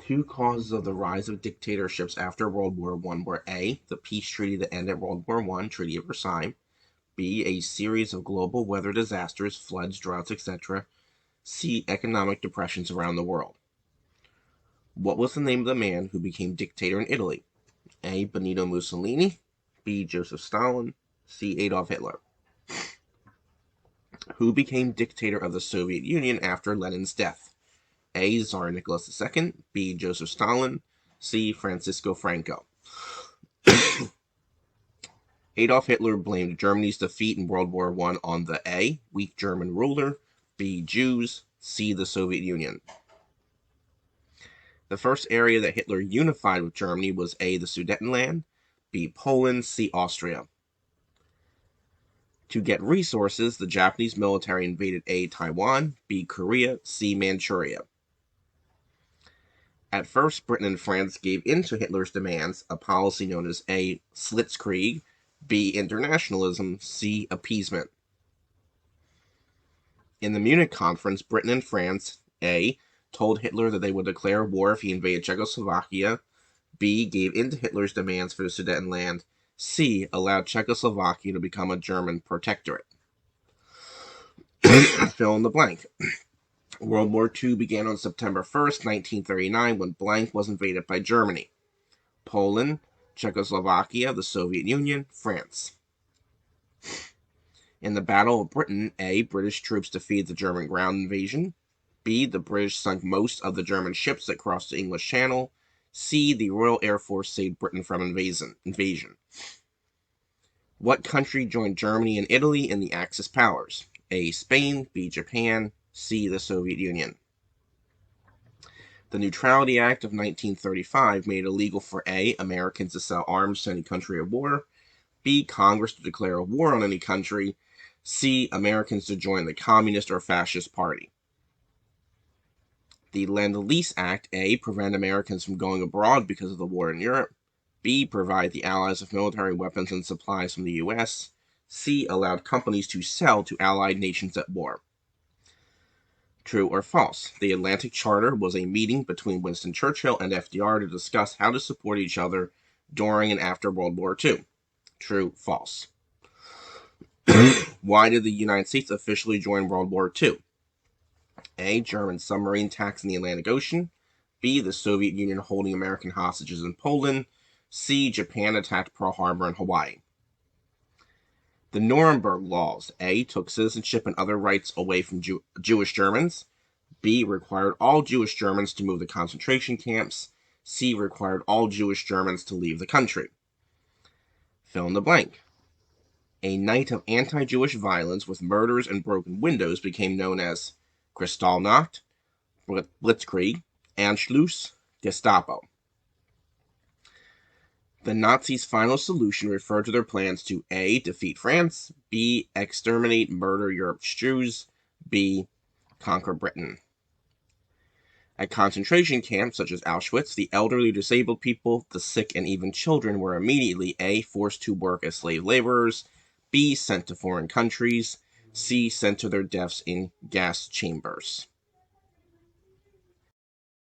Two causes of the rise of dictatorships after World War I were A, the peace treaty that ended World War I, Treaty of Versailles, B, a series of global weather disasters, floods, droughts, etc., C, economic depressions around the world. What was the name of the man who became dictator in Italy? A, Benito Mussolini, B, Joseph Stalin, C, Adolf Hitler. Who became dictator of the Soviet Union after Lenin's death? A, Tsar Nicholas II, B, Joseph Stalin, C, Francisco Franco. Adolf Hitler blamed Germany's defeat in World War I on the A, weak German ruler, B, Jews, C, the Soviet Union. The first area that Hitler unified with Germany was A, the Sudetenland, B, Poland, C, Austria. To get resources, the Japanese military invaded A, Taiwan, B, Korea, C, Manchuria. At first, Britain and France gave in to Hitler's demands, a policy known as A, Blitzkrieg, B, internationalism, C, appeasement. In the Munich Conference, Britain and France, A, told Hitler that they would declare war if he invaded Czechoslovakia, B, gave in to Hitler's demands for the Sudetenland, C, allowed Czechoslovakia to become a German protectorate. Fill in the blank. World War II began on September 1st, 1939, when blank was invaded by Germany. Poland, Czechoslovakia, the Soviet Union, France. In the Battle of Britain, A, British troops defeated the German ground invasion. B, the British sunk most of the German ships that crossed the English Channel. C, the Royal Air Force saved Britain from invasion. What country joined Germany and Italy in the Axis powers? A, Spain, B, Japan, C, the Soviet Union. The Neutrality Act of 1935 made it illegal for A, Americans to sell arms to any country at war, B, Congress to declare a war on any country, C, Americans to join the Communist or Fascist Party. The Lend-Lease Act, A, prevented Americans from going abroad because of the war in Europe, B, provided the Allies with military weapons and supplies from the U.S., C, allowed companies to sell to allied nations at war. True or false? The Atlantic Charter was a meeting between Winston Churchill and FDR to discuss how to support each other during and after World War II. True, false. Why did the United States officially join World War II? A, German submarine attacks in the Atlantic Ocean. B, the Soviet Union holding American hostages in Poland. C, Japan attacked Pearl Harbor in Hawaii. The Nuremberg Laws, A, took citizenship and other rights away from Jewish Germans. B, required all Jewish Germans to move to concentration camps. C, required all Jewish Germans to leave the country. Fill in the blank. A night of anti-Jewish violence with murders and broken windows became known as Kristallnacht, Blitzkrieg, Anschluss, Gestapo. The Nazis' final solution referred to their plans to A, defeat France, B, exterminate, murder Europe's Jews, B, conquer Britain. At concentration camps such as Auschwitz, the elderly, disabled people, the sick, and even children were immediately A, forced to work as slave laborers, B, sent to foreign countries, C, sent to their deaths in gas chambers.